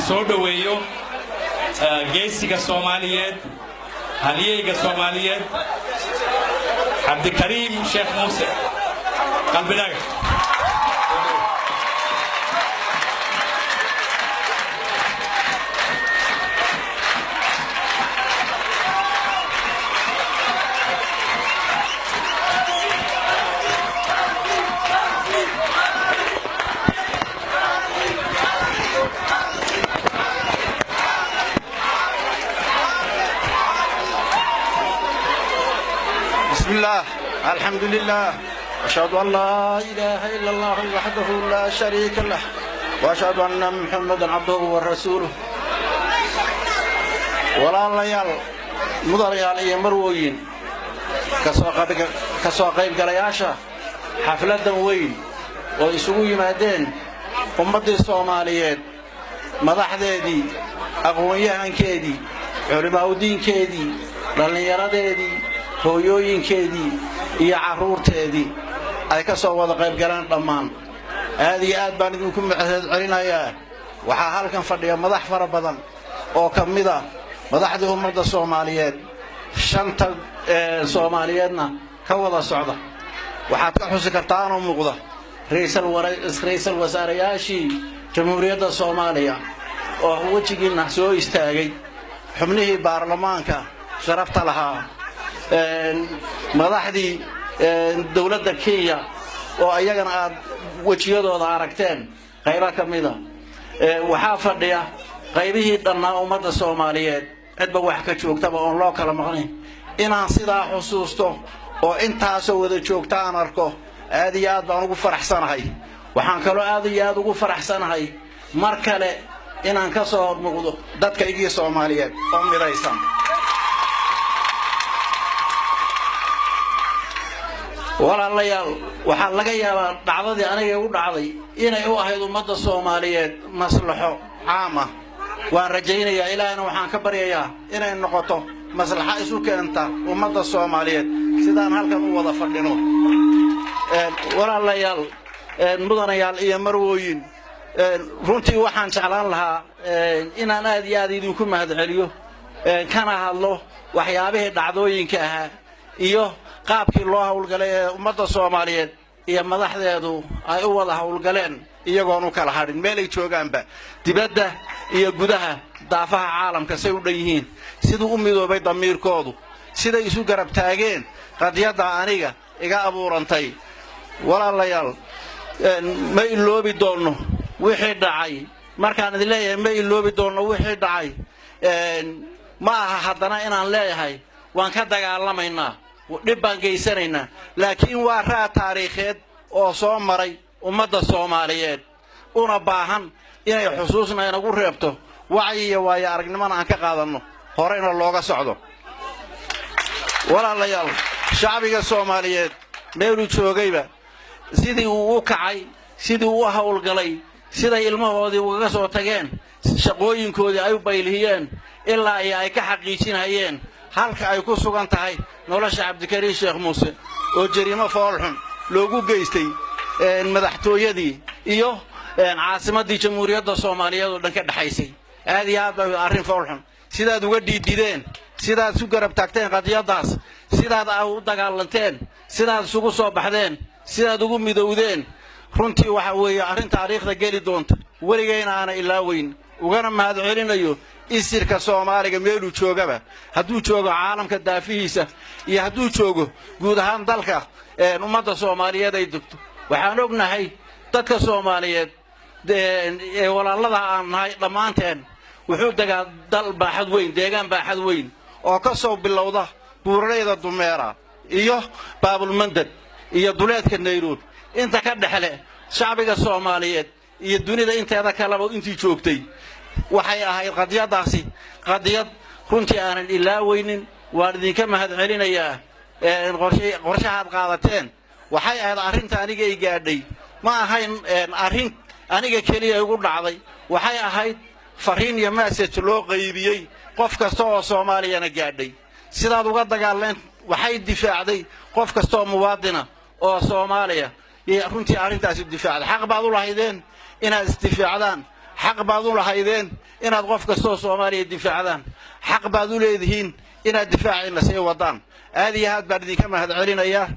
soo dhaweeyo geesiga Soomaaliyeed haliyeyga Soomaaliyeed Cabdikariim Sheekh Muuse qalbinaga بسم الله الحمد لله أشهد أن لا إله إلا الله وحده لا شريك له وأشهد أن محمدا عبده ورسوله ولا ليال مضريال إيه مروين كسوقيب قلياشة حفلة وين ويسوي مادين أمتي الصوماليات مدحديدي أقوياء كيدي علماء الدين كيدي دلنيراديدي hooyooyinkeedii iyo caruurteedii ay ka soo wada qayb galaan dhammaan aad iyo aad baan idinku mahadcelinayaa waxaa halkan fadhiya madax fara badan oo kamid ah madaxda ummadda Soomaaliyeed shanta Soomaaliyeedna ka wada socda waxaad ka xusi kartaan oo muuqda ra'iisul wasaarayaashii jamhuuriyadda Soomaaliya oo wajigiina soo istaagay xubnihii baarlamaanka sharafta lahaa madaxdii dawladda Kenya oo ayagana aad wajiyadooda aragteen qayb ka mid ah waxa fadhiya qaybihii dhanaa ummadda Soomaaliyeed cidba wax ka joogtaba oo loo kala maqnay inaan sidaa xusuusto oo intaas wada joogta aan arko aad iyo aad baan ugu faraxsanahay waxaan kaloo aad iyo aad ugu faraxsanahay mar kale inaan ka soo hormuqdo dadka iyaga Soomaaliyeed oo midaysan walaalayaal waxa laga yaabaa dhacdadii aniga u dhacday inay u ahayd ummadda Soomaaliyeed maslaxo caam ah waan rajaynayaa ilaahna waxaan ka baryayaa inay noqoto maslaxa isu keenta ummadda Soomaaliyeed sidaan halkan u wada fadhino walaalayaal mudanayaal iyo marwooyin runtii waxaan jeclaan lahaa inaan aad iyo aad idinku mahadceliyo kana hadlo waxyaabihii dhacdooyinka ahaa iyo qaabkii loo hawlgalay ummadda Soomaaliyeed iyo madaxdeedu ay u wada hawlgaleen iyagoon u kala hadhin meel ay joogaanba dibadda iyo gudaha daafaha caalamka say u dhanyihiin sidoo u midoobay damiirkoodu sida isu garab taageen qadiyada aniga iga abuurantay walaalayaal ma iloobi doono wixii dhacay markaan idin leeyahay ma iloobi doono wixii dhacay ma aha haddana inaan leeyahay waan ka dagaalamaynaa dhibban geysanayna laakiin waa raad taariikheed oo soo maray ummadda Soomaaliyeed una baahan inay xusuusna inagu reebto wacyi iyo waayo aragnimada aan ka qaadano horeyna looga socdo walaalayaal shacbiga Soomaaliyeed meelu joogayba sidii uu u kacay sidii uu hawlgalay sida ilmahoodii uga soo tageen shaqooyinkoodii ay u baylihiyeen ilaa ay ka xaqiijinayeen halka ay ku sugan tahay nolosha Cabdikariim Sheekh Muuse oo jariimo foolxun loogu geystay madaxtooyadii iyo caasimadii jamhuuriyadda Soomaaliyeed oo dhan ka dhaxaysay aad iyo aad arrin foolxun sidaad uga dhiidideen sidaad isu garab taagteen qadiyadaas sidaad u dagaalanteen sidaad isugu soo baxdeen sidaad ugu midowdeen runtii waxa weeye arrin taariikhda geli doonta weligeena aan ilaaweyn ugana mahadcelinayo isirka Soomaaliga meelu joogaba hadduu joogo caalamka daafihiisa iyo hadduu joogo guud ahaan dalka ummadda Soomaaliyeed ay degto waxaan ognahay dadka Soomaaliyeed ee walaalada aan nahay dhamaanteen wuxuu dagaa dal baaxad weyn deegaan baaxad weyn oo ka soo bilowda buuraleyda Dumeera iyo Baabul Mandab iyo duleedka Nairobi inta ka dhaxle shacbiga Soomaaliyeed iyo dunida inteeda kale intii joogtay waxay ahayd qadiyadaasi qadiyad runtii aanan ilaaweynin waan idinka mahadcelinayaa qorshahaad qaadateen waxay ahayd arrinta aniga ay gaadhay ma ahayn arrin aniga kaliya ugu dhacday waxay ahayd fariin iyo message loo qaybiyay qof kasta oo Soomaaliyana gaadhay sidaad uga dagaaleen waxay difaacday qof kasta oo muwaadina oo Soomaaliya runtii arrintaasi difaacday xaq baad u lahaydeen inaad istifaacdaan حق بعضون لهايدين إن أضغط كسر الصومالي دفاع ذان حق بعضون لهذين إن الدفاع إن سيء وطن هذه هاد بعد كما هذا علينا إياه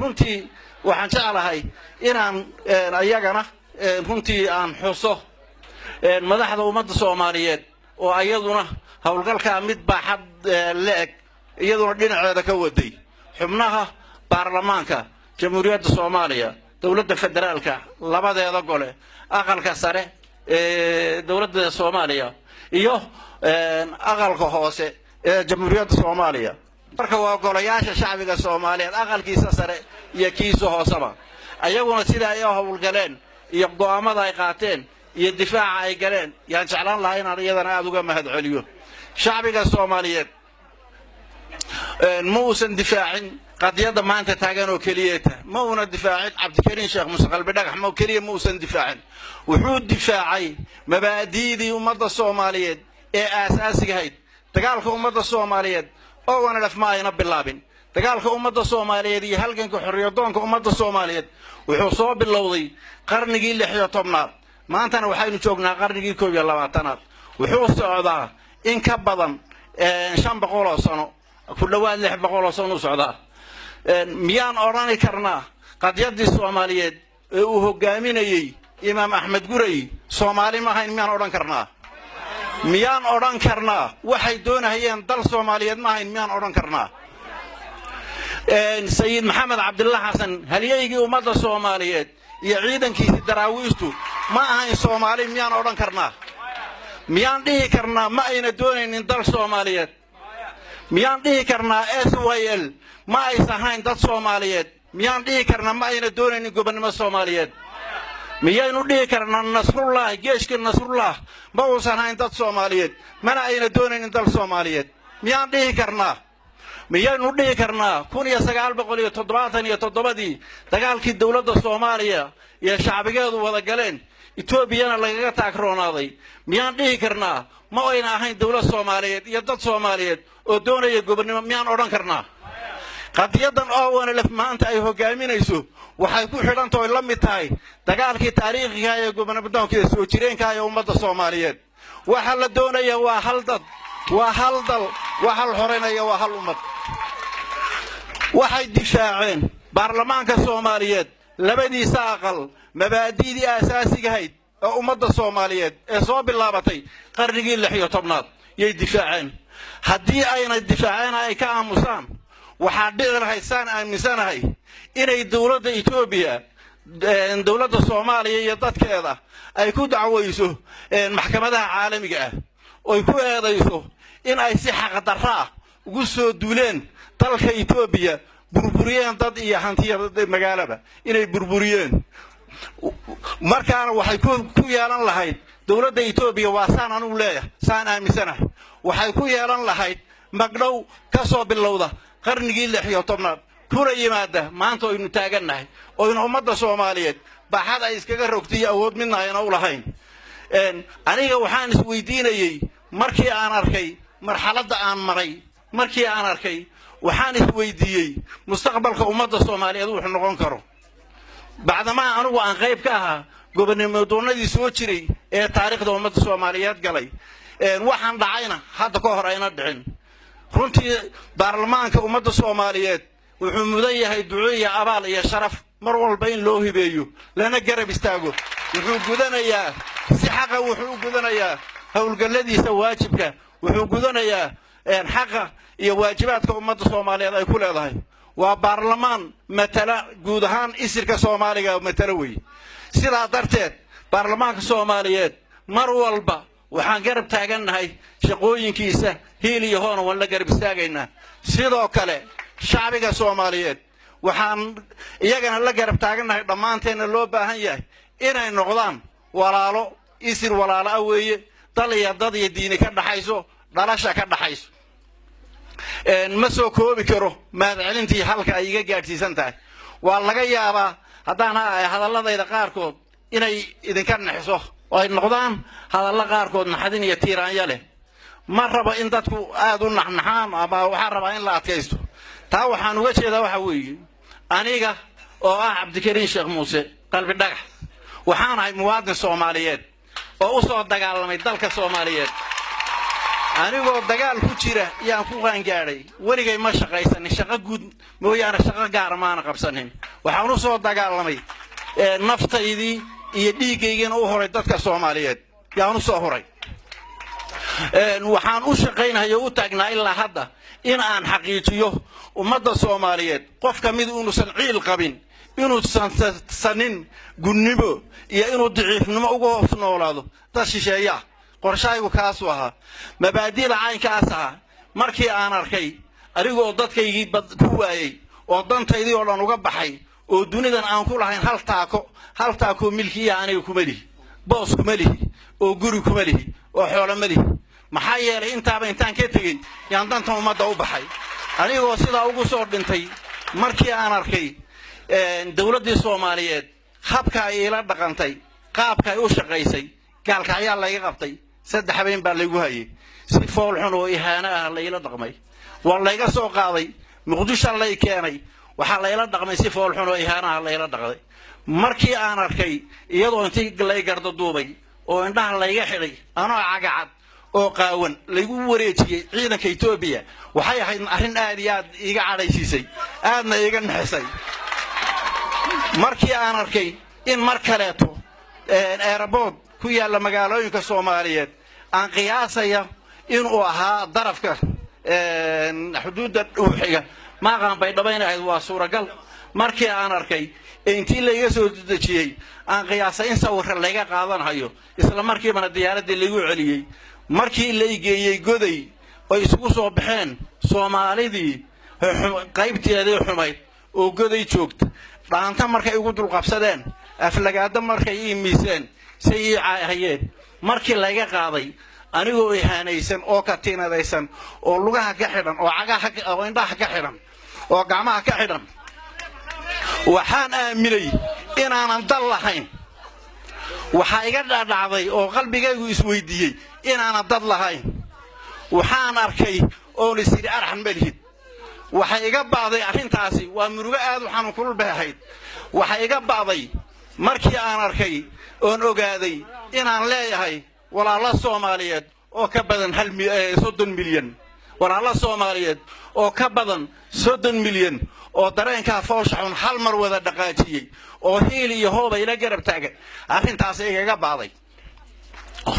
runtii waxaan jeclahay inaan ayagana runtii aan xuso madaxda ummadda Soomaaliyeed oo ayaduna hawlgalka mid baaxad leeg iyaduna dhinaceeda ka waday xubnaha baarlamaanka jamhuuriyadda Soomaaliya dawladda federaalka labadeeda gole aqalka sare dawladda Soomaaliya iyo aqalka hoose jamhuuriyadda Soomaaliya marka waa golayaasha shacbiga Soomaaliyeed aqalkiisa sare iyo kiisa hoosaba ayaguna sida ay hawlgaleen iyo go'aamada ay qaateen iyo difaaca ay galeen yaan jeclaan lahaa inaan iyadana aad uga mahad celiyo shacbiga Soomaaliyeed ma uusan difaacin qadiyada maanta taagan oo kaliyeeta ma uuna difaacin Cabdikariin Sheekh Muuse Qalbi Dhagax ma kaliye ma uusan difaacin wuxuu difaacay mabaadi'dii ummadda Soomaaliyeed ee aasaasiga ahayd dagaalka ummadda Soomaaliyeed oo wana lafmaayna bilaabin dagaalka ummadda Soomaaliyeed iyo halganka xorriyadoonka ummadda Soomaaliyeed wuxuu soo bilowday qarnigii 16aad maantana waxaynu joognaa qarnigii 21aad wuxuu socdaa in ka badan 500 sano ku dhawaad 600 sano socdaa miyaan oran karnaa qadiyadii Soomaaliyeed ee uu hogaaminayay Imaam Axmed Gurey Soomaali ma ahayn miyaan oran karnaa miyaan oran karnaa waxay doonayeen dal Soomaaliyeed ma ahayn miyaan oran karnaa Sayid Maxamed Cabdullaah Xasan halyeeygi ummadda Soomaaliyeed iyo ciidankiisa daraawiistu ma ahayn Soomaali miyaan oran karnaa miyaan dhihi karnaa ma ayna doonaynin dal Soomaaliyeed miyaan dhihi karnaa SYL ma aysan ahayn dad Soomaaliyeed miyaan dhihi karnaa ma ayna doonaynin gobonnimo Soomaaliyeed miyaynu dhihi karnaa Nasrullah geeshka Nasrullah ma uusan ahayn dad Soomaaliyeed mana ayna doonaynin dal Soomaaliyeed miyaan dhihi karnaa miyaynu dhihi karnaa 1977 dagaalkii dawladda Soomaaliya iyo shacbigeedu wada galeen Etoobiyana lagaga taagroonaaday miyaan dhihi karnaa ma ayna ahayn dawlad Soomaaliyeed iyo dad Soomaaliyeed oo doonaya gobonnimo miyaan oran karnaa qadiyadan oo wana laf maanta ay hogaaminayso waxay ku xidhan tahay la mid tahay dagaalkii taariikhiga ee gobonnimada soo jireenka ee ummadda Soomaaliyeed waxa la doonaya waa hal dad waa hal dal waxa la xoreynaya waa hal ummad waxay difaaceen baarlamaanka Soomaaliyeed labadiisa aqal mabaadi'dii aasaasiga ahayd oo ummadda Soomaaliyeed ee soo bilaabatay qarnigii 16aad yay difaaceen haddii ayna difaaceen ay ka aamusaan waxaa dhici lahayd saan aaminsanahay inay dawladda Itoobiya dawladda Soomaaliya iyo dadkeeda ay ku dacwayso maxkamadaha caalamiga ah oo ay ku eedayso in ay si xaq darro ah ugu soo duuleen dalka Itoobiya burburiyeen dad iyo hantiyada magaalada inay burburiyeen markaana waxay ku yeelan lahayd dawladda Itoobiya waa saan anu leeyahay saan aaminsanahay waxay ku yeelan lahayd magdhow ka soo bilowda qarnigii 16aad kuna yimaada maanta aynu taagannahay oo in ummadda Soomaaliyeed baaxad ay iskaga rogtay awood midna ayna u lahayn aniga waxaan is weydiinayay markii aan arkay marxaladda aan maray markii aan arkay waxaan is weydiiyay mustaqbalka ummadda Soomaaliyeed wuxuu noqon karo bacdama anigu aan qayb ka ahaa gobonnimo doonadii soo jiray ee taariikhda ummadda Soomaaliyeed galay waxaan dhacayna hadda ka hor ayna dhicin runtii baarlamaanka ummadda Soomaaliyeed wuxuu mudan yahay duco iyo abaal iyo sharaf mar walba in loo hibeeyo lana garab istaago wuxuu gudanayaa si xaq ah wuxuu gudanayaa hawlgalladiisa waajibka wuxuu gudanayaa xaq iyo waajibaadka ummadda Soomaaliyeed ay ku leedahay waa baarlamaan matala guud ahaan isirka Soomaaliga matala way sidaa darteed baarlamaanka Soomaaliyeed mar walba waxaan garab taagannahay shaqooyinkiisa hiil iyo hoon wala garab istaagaynaa sidoo kale shacbiga Soomaaliyeed waxaan iyagana la garab taagannahay dhamaanteena loo baahan yahay inay noqdaan walaalo isir walaalo weeye dal iyo dad iyo diin ka dhaxayso dhalasha ka dhaxayso ma soo koobi karo mahadcelintii halka ay iga gaarsiisan tahay waa laga yaabaa haddaan hadalladayda qaarkood inay idinka naxiso oo ay noqdaan hadalla qaarkood naxadin iyo tiiraanya leh ma rabo in dadku aad u naxnaxaan ama waxa raba in la adkaysto taa waxaan uga jeedaa waxa weeye aniga oo ah Cabdikariin Sheekh Muuse Qalbi Dhagax waxaan ahay muwaadin Soomaaliyeed oo u soo dagaalamay dalka Soomaaliyeed anigoo dagaal ku jira yaan ku qaangaaday waligay ma shaqaysanin shaqo guud mooyaane shaqo gaar maana qabsanin waxaan u soo dagaalamay naftaydii iyo dhiigaygana u horay dadka Soomaaliyeed yaan u soo horay waxaan u shaqaynahay oo u taagnaa ilaa hadda in aan xaqiijiyo ummadda Soomaaliyeed qof kamid uu san ciil qabin inuu sanin gunnimo iyo inuu daciifnimo uga hoos noolaado dad shisheeya qorshaygu kaas waha mabaadiida caynkaas ah markii aan arkay anigoo dadkaygii ku waayay oo dantaydii oo dhan uga baxay oo dunidan aan ku lahayn hal taako milkiya aniga kuma lihi boos kuma lihi oo guri kuma lihi oo xoolo ma lihi maxaa yeelay intaaba intaan ka tegay yaan danta ummadda u baxay anigoo sidaa ugu soo dhintay markii aan arkay dawladda Soomaaliyeed habka ay ila dhaqantay qaabka ay u shaqaysay gaalka ayaa laga qabtay saddex habeen baa lagu hayay si fool xun oo ihaana ah la ila dhaqmay waa laga soo qaaday muqdisho la keenay waxa la ila dhaqmay si fool xun oo ihaana ah la ila dhaqday markii aan arkay iyadoo intii la gardo duubay oo indhaha la iga xidhay anoo cagacad oo qaawan lagu wareejiyay ciidanka Itoobiya waxay ahayd arrin aad iyo aad iga cadhaysiisay aadna iga naxisay markii aan arkay in mar kaleeto airport ku yaala magaalooyinka Soomaaliyeed aan qiyaasaya in uu ahaa darafka xuduudda dhuuxiga ma qaan bay dhabaynayd waa suuragal markii aan arkay intii la iga soo dejiyay aan qiyaasay in sawir laga qaadanayo isla markiiba diyaaradda lagu celiyay markii la igeeyay goday oo isugu soo baxeen Soomaalidii qaybteedii xumayd oo goday joogta dhaanta markay ugu dul qabsadeen aflagaada markay miiseen say caayeen markii laga qaaday anigoo ihaanaysan oo ka tiinadaysan oo lugaha ka xidhan oo cagaha oo indhaha ka xidhan oo gacmaha ka xidhan waxaan aaminay in aanan dal lahayn waxa iga dhacday oo qalbigaygu isweydiiyay in aanan dad lahayn waxaan arkay oo lisiri arxan malihid waxa iga baaday arrintaasi waa murugo aad u xanuun kulul baahayd waxa iga baaday markii aan arkay oon ogaaday inaan leeyahay walaalo Soomaaliyeed oo ka badan 30 milyan walaalo Soomaaliyeed oo ka badan 30 milyan oo dareenka fooshaxun hal mar wada dhaqaajiyay oo hiil iyo hoob ila garab taagan arrintaas iga baaday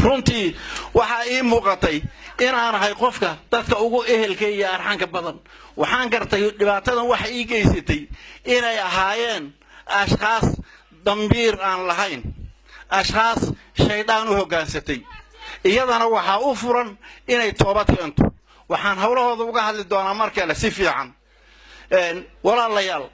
runtii waxa ii muuqatay in aan ahay qofka dadka ugu ehelka iyo arxanka badan waxaan gartay dhibaatadan waxa ii geysatay inay ahaayeen ashqaas dambiir aan lahayn ashqaas shaydaan u hogaansatay iyadana waxa u furan inay toobad keento waxaan hawlahooda uga hadli doonaa markale si fiican walaalayaal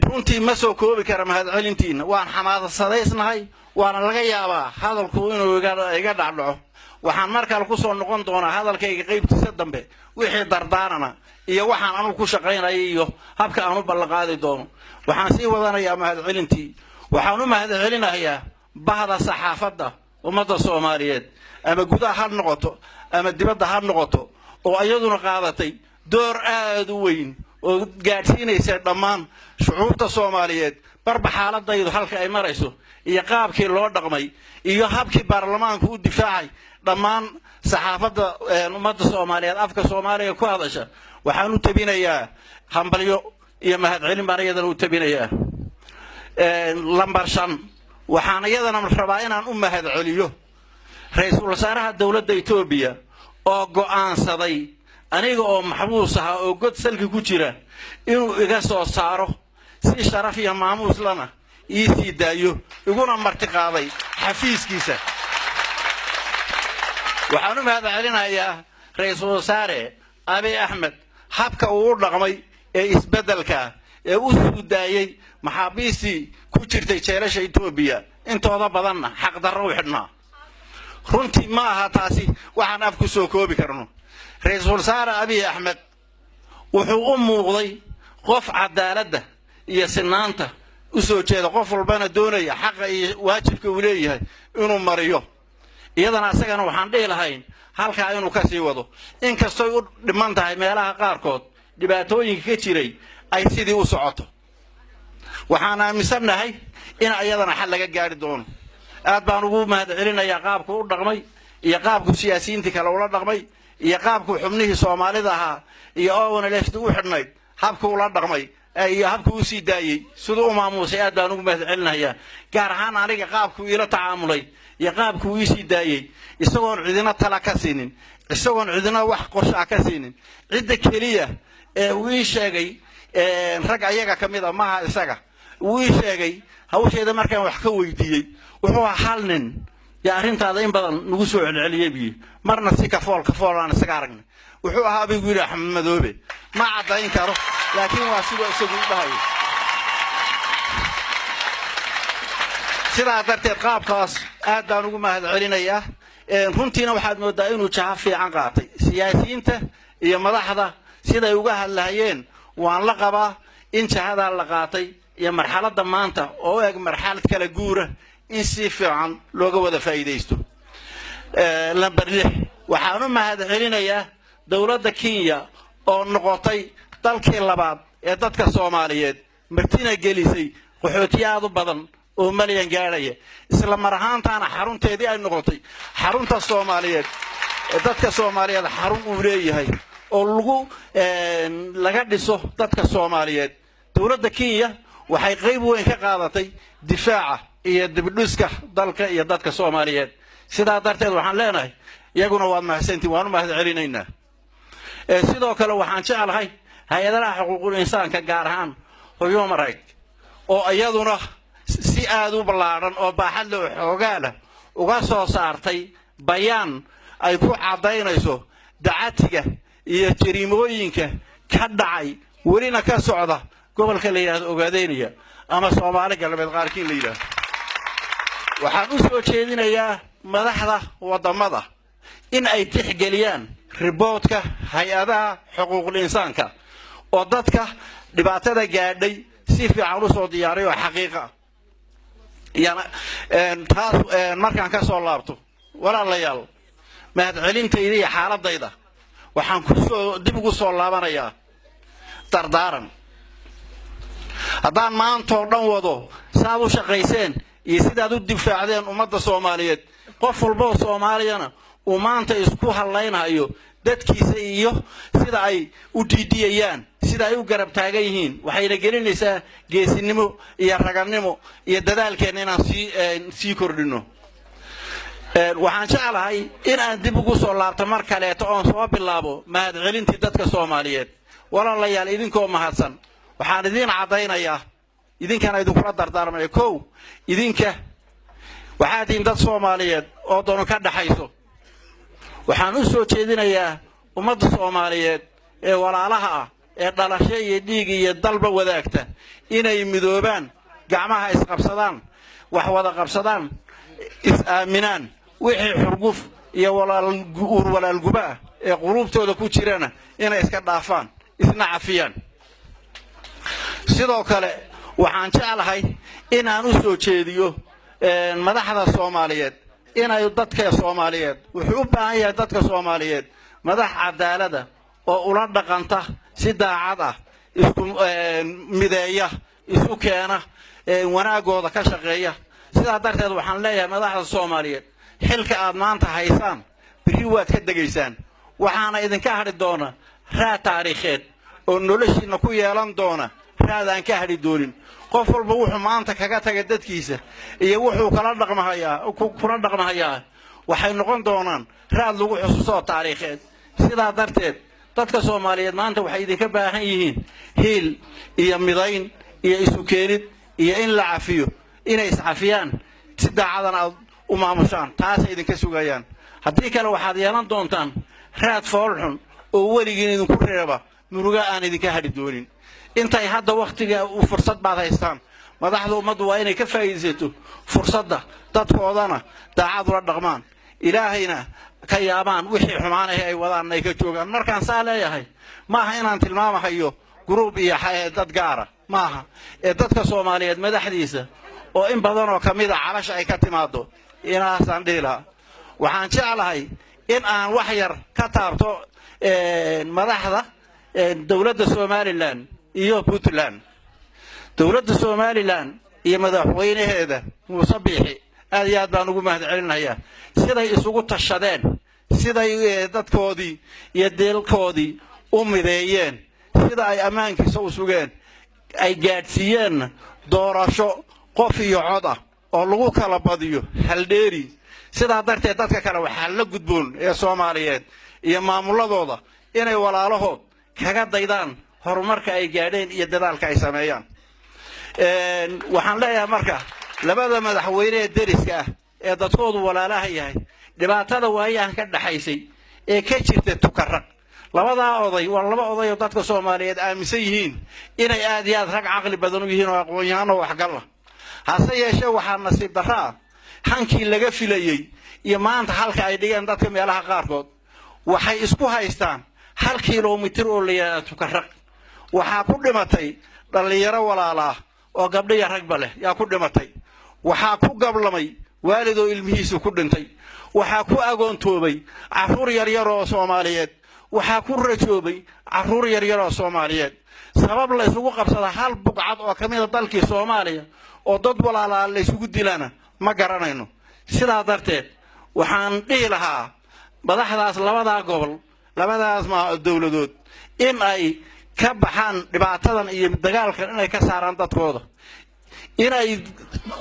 runtii ma soo koobi kara mahadcelintiina waan xamaasadaysnahay waana laga yaabaa hadalku inuu iga dhacdhaco waxaan markale ku soo noqon doonaa hadalkayga qaybtiisa dambe wixii dardaarana iyo waxaan anu ku shaqaynayay iyo habka aanu balqaadi doono waxaan sii wadanayaa mahadcelintii waxaan u mahadcelinayaa bahda saxaafadda ummadda Soomaaliyeed ama gudaha ha noqoto ama dibadda ha noqoto oo ayaduna qaadatay door aad u weyn oo gaarsiinaysa dhammaan shucuubta Soomaaliyeed barba xaaladaydu halka ay marayso iyo qaabkii loo dhaqmay iyo habkii baarlamaanku u difaacay dhammaan saxaafadda ummadda Soomaaliyeed afka Soomaaliga ku hadasha waxaan u tabinayaa hambalyo iyo mahadcelin baan iyadana u tabinayaa lambar 5 waxaan iyadana rabaa inaan u mahadceliyo ra'iisul wasaaraha dawladda Itoobiya oo go'aansaday aniga oo maxbuus ah oo god salki ku jira inuu iga soo saaro si sharaf iyo maamuus lana ii sii daayo iguna marti qaaday xafiiskiisa waxaan u mahadcelinayaa ra'iisul wasaare Abiy Ahmed habka uu dhaqmay ee isbedelka ee u soo daayay maxaabiistii ku jirtay jeelasha Itoobiya intooda badanna xaq darro u xidhnaa runtii ma aha taasi waxaan af ku soo koobi karno ra'iisul wasaare Abiy Ahmed wuxuu u muuqday qof cadaaladda iyo sinaanta u soo jeeda qof walbana doonaya xaq iyo waajibka uu leeyahay inuu mariyo iyadana asagana waxaan dhihi lahayn halka inuu ka sii wado in kastoo u dhiman tahay meelaha qaarkood dhibaatooyinka ka jiray ay sidii u socoto waxaan aaminsanahay in ayadana xal laga gaari doono aad baan ugu mahadcelinayaa qaabku u dhaqmay iyo qaabku siyaasiyiintii kale ula dhaqmay iyo qaabku xubnihii Soomaalida ahaa iyo oona leefta u xidhnayd habku ula dhaqmay iyo habku u sii daayay sidoo u maamuusay aad baan ugu mahadcelinayaa gaar ahaan aniga qaabku ila tacaamulay iyo qaabku uu sii daayay isagoon cidina tala ka siinin isagoon cidina wax qorshe ka siinin cidda kaliya uu sheegay rag ayaga kamid ah maaha isaga uu sheegay hawsheeda markaan wax ka weydiiyay wuxuu hal nin ya arintaada in badan nagu soo celceliyay marna si ka fool aan isaga aragnay wuxuu ahaa bigu yiri Axmed Madoobe ma cadayn karo laakiin waa sidoo isagu u dhahay sida darteed qaabkaas aad baan ugu mahadcelinayaa runtiina waxaad moodaa inuu jaha fiican qaatay siyaasiyiinta iyo madaxda sida ay uga hadlayeen waan la qabaa in jahada la qaatay iyo marxaladda maanta oo eeg marxalad kala guura in si fiican looga wada faa'iideysto lambar 6 waxaan u mahadcelinayaa dawladda Kenya oo noqotay dalkii labaad ee dadka Soomaaliyeed martina gelisay qaxootiyaad badan oo malyan gaaraya isla mar ahaantaana xarunteedii ay noqotay xarunta Soomaaliyeed ee dadka Soomaaliyeed xarun u leeyahay oo laga dhiso dadka Soomaaliyeed dawladda Kenya waxay qayb weyn ka qaadatay difaaca iyo dibdhiska dalka iyo dadka Soomaaliyeed sida darteed waxaan leenahay iyaguna waa mahadsantiin waan u mahadcelinaynaa sidoo kale waxaan jecelahay hay'adaha xuquuqul insaanka gaar ahaan Human Rights oo iyaduna si aad u ballaaran oo baaxad leh xoogaala uga soo saartay bayaan ay ku cadaynayso dacatiga iyo jariimooyinka ka dhacay welina ka socda gobolka la yiraahdo Ogaadeniya ama Soomaali galbeed qaarkiin la yiraahdo waxaan u soo jeedinayaa madaxda wadamada in ay tixgeliyaan riboodka hay'adaha xuquuqul insaanka oo dadka dhibaatada gaadhay si fiican u soo diyaariyo xaqiiqa yana taas markaan ka soo laabto walaalayaal mahadcelintayda iyo xaaladayda waxaan ku soo dib ugu soo laabanayaa dardaaran haddaan maanta oo dhan wado saad u shaqayseen iyo sidaad u difaacdeen ummadda Soomaaliyeed qof walba Soomaaliyana uu maanta isku halaynayo dadkiisa iyo sida ay u diidiyayaan sida ay u garab taagan yihiin waxayna gelinaysaa geesinimo iyo raganimo iyo dadaalkeena inaan sii kordhino waxaan jecelahay in aan dib ugu soo laabto mar kale oo soo bilaabo mahadcelintii dadka Soomaaliyeed walaalayaal idinkoo mahadsan waxaan idin cadaynayaa idinkana idinkula dardaarmay koow idinka waxaad in dad Soomaaliyeed oo doon ka dhaxayso waxaan u soo jeedinayaa ummadda Soomaaliyeed ee walaalaha ah ee dhalasho iyo dhiig iyo dalba wadaagta inay midoobaan gacmaha isqabsadaan wax wada qabsadaan is aaminaan wixii xurguf iyo walaal guba ee qulubtooda ku jirana inay iska dhaafaan isna cafiyaan sidoo kale waxaan jecelahay in aan u soo jeediyo madaxda Soomaaliyeed inay dadka Soomaaliyeed wuxuu u baahan yahay dadka Soomaaliyeed madax cadaalad oo ula dhaqanta si daacad ah isku mideeya isu keena wanaagooda ka shaqeeya sida darteed waxaan leeyahay madaxda Soomaaliyeed xilka aad maanta haysaan biri waad ka dageysaan waxaana idinka hadhi doona raad taariikheed oo noloshiina ku yeelan doona raad aan ka hadhi doonin qof walba wuxuu maanta kaga tagay dadkiisa iyo wuxuu kala dhaqmahayaa waxay noqon doonaan raad lagu xusuusto taariikheed sida darteed dadka Soomaaliyeed maanta waxay idinka baahan yihiin hiil iyo midayn iyo isu keenid iyo in la cafiyo inay is cafiyaan si daacadana u maamushaan taas idinka sugayaan haddii kale waxaad yeelan doontaan raad foolxun oo weligiin idinku reeba muruga aan idinka hadhi doonin intay hadda waqtiga u fursad baad haystaan madaxda ummaddu waa inay ka faa'iideysato fursadda dadkoodana daacad ula dhaqmaan ilaahayna ka yaabaan wixii xumaan ay wadaan ay ka joogaan markaan saa leeyahay maaha inaan tilmaamahayo group iyo dad gaara maaha ee dadka Soomaaliyeed madaxdiisa oo in badan oo kamid ah calasha ay ka timaado inaasan dhila waxaan jecelahay in aan wax yar ka taabto madaxda dawladda Soomaaliland iyo Puntland dawladda Soomaaliland iyo madaxweynaheeda Muuse Biixi aad iyo aad baan ugu mahadcelinayaa siday isugu tashadeen siday dadkoodii iyo deelkoodii u mideeyeen sida ay ammaankiisa u sugeen ay gaadhsiiyeen doorasho qof iyo cod ah oo lagu kala badiyo haldheeri sidaa darteed dadka kale waxaa la gudboon ee Soomaaliyeed iyo maamuladooda inay walaalahood kaga daydaan horumarka ay gaadheen iyo dadaalka ay sameeyaan waxaan leeyahay marka labada madaxweyne ee deriska ah ee dadkoodu walaalaha yahay dhibaatada waayahan ka dhaxaysay ee ka jirta tukarraq labada oday waa laba oday oo dadka Soomaaliyeed aaminsan yihiin inay aad iyo aad rag caqli badan u yihiin oo aqoon-yahan oo waxgal ah hase yeeshee waxaa nasiib darro hankii laga filayay iyo maanta halka ay dhigeen dadka meelaha qaarkood waxay isku haystaan 1 kiiloomitir oo la yiraahdo tukarraq waxaa ku dhimatay dhalinyaro walaalaah oo gabdho iyo ragba leh yaa ku dhimatay waxaa ku gablamay waalido ilmihiisu ku dhintay waxaa ku agoontoobay caruur yar yar oo Soomaaliyeed waxaa ku rajoobay caruur yar yar oo Soomaaliyeed sabab la isugu qabsada hal buqcad oo kamid ah dalkii Soomaaliya oo dad walaalaha la isugu dilana ma garanayno sidaa darteed waxaan dhihi lahaa madaxdaas labada gobol labadaas dawladood in ay ka baxaan dhibaatadan iyo dagaalkan inay ka saaraan dadkooda inay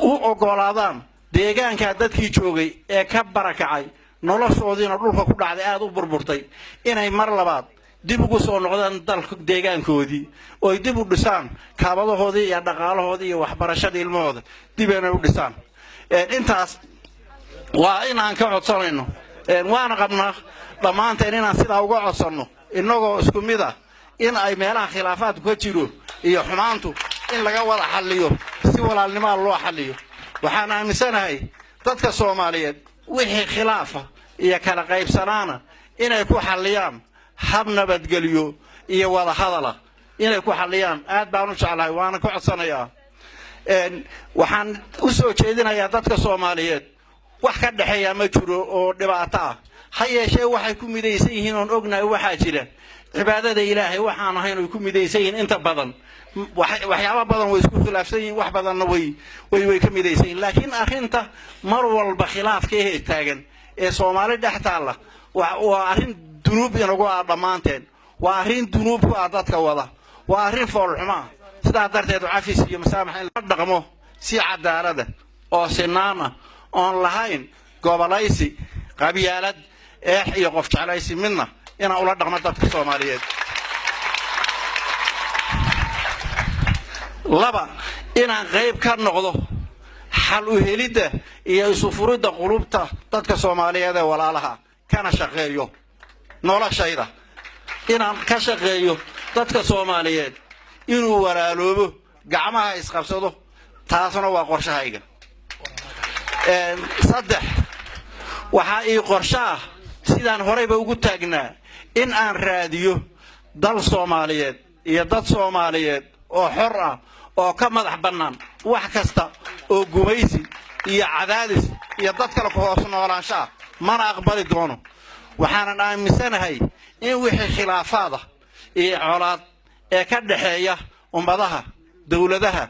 u ogolaadaan deegaanka dadkii joogay ee ka barakacay noloshoodiina dhulka ku dhacday aad u burburtay inay mar labaad dib ugu soo noqdaan dalka deegaankoodii oo dib u dhisaan kaabadahoodii iyo dhaqaalahoodii iyo waxbarashada ilmahooda dib inay u dhisaan intaas waa inaan ka codsanayno waana qabnaa dhamaanteen inaan sidaa uga codsanno inagoo isku mid ah in ay meelaha khilaafaadku ka jiro iyo xumaantu in laga wada xalliyo si walaalnimo loo xalliyo waxaan aaminsanahay dadka Soomaaliyeed wixii khilaafa iyo kala qaybsanaana inay ku xalliyaan hab nabadgelyo iyo wada hadal inay ku xalliyaan aad baan u jeclahay waana ku codsanayaa waxaan u soo jeedinayaa dadka Soomaaliyeed wax ka dhaxeeya ma jiro oo dhibaato ah ha yeeshee waxay ku midaysan yihiin oo ognahay waxa jira cibaadada Ilaahay waxaan ahayn oo ku midaysan yihiin inta badan waxyaabo badan way isku khilaafsan yihiin wax badanna way ka midaysan yihiin laakiin arrinta mar walba khilaafka ee taagan ee Soomaali dhaxtaala waa arrin dunuub inagu dhamaanteen waa arrin dunuub ku dadka wada waa arrin foolxuma sidaa darteed cafis iyo masaamax in la dhaqmo si cadaalad oo sinaana on lahayn gobolaysi qabyaalad iyo qof jeclaysi midna ina ula dhaqmo dadka Soomaaliyeed laba inaan qayb ka noqdo xal u helida iyo isu furida qulubta dadka Soomaaliyeed ee walaalaha kana shaqeeyo noloshayda inaan ka shaqeeyo dadka Soomaaliyeed inuu walaaloobo gacmaha isqabsado taasna waa qorshahayga saddex waxa ay qorshaha sidaan horeyba ugu taagnaa in aan raadiyo dal Soomaaliyeed iyo dad Soomaaliyeed oo xor ah oo ka madax bannaan wax kasta oo gumaysi iyo cadaadis iyo dad kale ku hoos noolaanshaha mana aqbali doono waxaan aaminsanahay in wixii khilaafaad iyo colaad ee ka dhaxeeya ummadaha dawladaha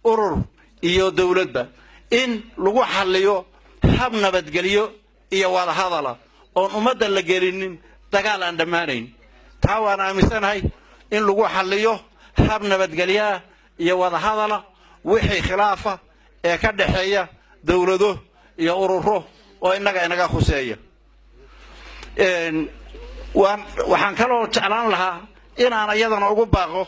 urur iyo dawladba in lagu xalliyo hab nabadgelyo iyo wada hadal oo ummadda la gelinin dagaal aan dhamaanayn taa waan aaminsanahay in lagu xalliyo hab nabadgelyo iyo wada hadal wixii khilaafa ee ka dhaxeeya dawlado iyo ururo oo inaga khuseeya waxaan kaloo jeclaan lahaa inaan ayadana ugu baaqo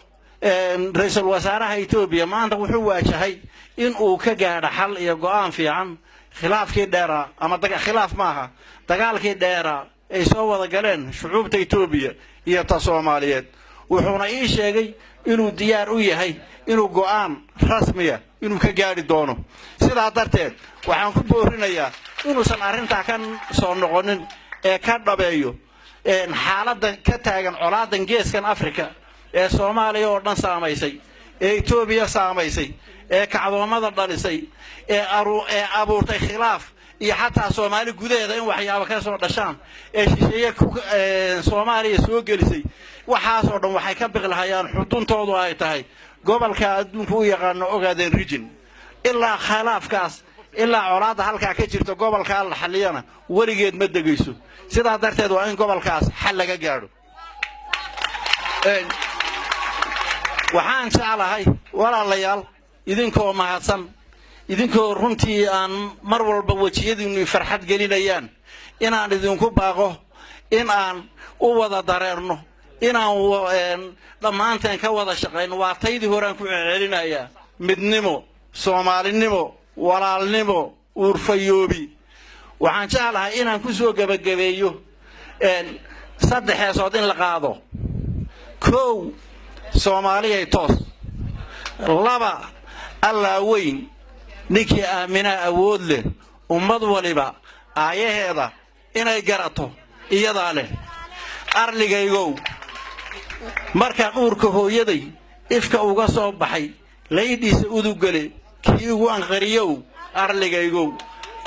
ra'iisul wasaaraha Itoobiya maanta wuxuu waajahay in uu ka gaadho xal iyo go'aan fiican khilaafkii dheera ama khilaaf maaha dagaalkii dheera ay soo wada galeen shucuubta Itoobiya iyo ta Soomaaliyeed wuxuuna ii sheegay inuu diyaar u yahay inuu go'aan rasmi ah inuu ka gaari doono sidaa darteed waxaan ku boorinayaa inuusan arrinta kan soo noqonin ee ka dhabeeyo xaaladda ka taagan colaadan geeskan Afrika ee Soomaaliya oo dhan saamaysay ee Itoobiya saamaysay ee kacdoomada dhalisay ee abuurtay khilaaf iyo xataa Soomaali gudaheeda in waxyaabo ka soo dhashaan ee shisheeye Soomaaliya soo gelisay waxaas oo dhan waxay ka biqlahayaan xuduntoodu ay tahay gobolka adduunka u yaqaan Ogaden region ilaa khilaafkaas ilaa colaadda halkaa ka jirto gobolkaa la xalliyana weligeed ma degayso sidaa darteed waa in gobolkaas xal laga gaadho waxaan jeclahay walaalayaal idinkoo mahadsan idinkoo runtii aan mar walba wajiyadiinnu farxad gelinayaan inaan idinku baaqo in aan u wada dareerno inaan dhammaanteen ka wada shaqayno waa taydii horaan ku celcelinayaa midnimo soomaalinimo walaalnimo uurfayoobi waxaan jeclahay inaan ku soo gabagabeeyo 3 heesood in la qaado 1 Soomaaliyay toos 2 Allah weyn ninkii aamina awood leh ummad waliba aayaheeda inay garato iyada leh arligaygow markaan uurka hooyaday ifka uga soo baxay leeydiisa udugale kii ugu anqariyow arligaygow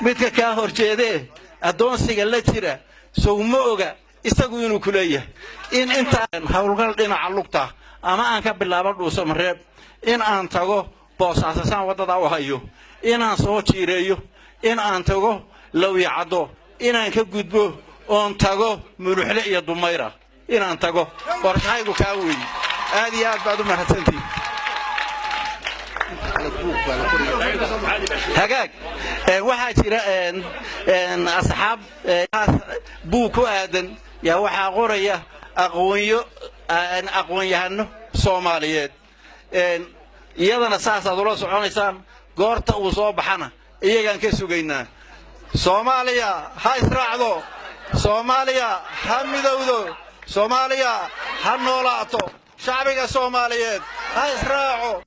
midka ka horjeedee adoonsiga la jira soo ma oga isagu inuu ku leeyahay in inta hawlgal dhinaca lugta ama aan ka bilaabo dhuuso mareeb in aan tago boosaasan wadada u hayo in aan soo jiireeyo in aan tago lawyacado in aan ka gudbo oon tago muruxle iyo dumayra in aan tago qorshaygu ka weey aad iyo aad baad u mahadsantiin hagaag waxaa jira asxaab buu ku aadan yaa waxaa qoraya aqoon-yahano Soomaaliyeed iyadana saasaad ula soconaysaan goorta uu soo baxana iyagaan ka sugaynaa Soomaaliya ha israacdo Soomaaliya ha midowdo Soomaaliya ha noolaato shacbiga Soomaaliyeed ha israaco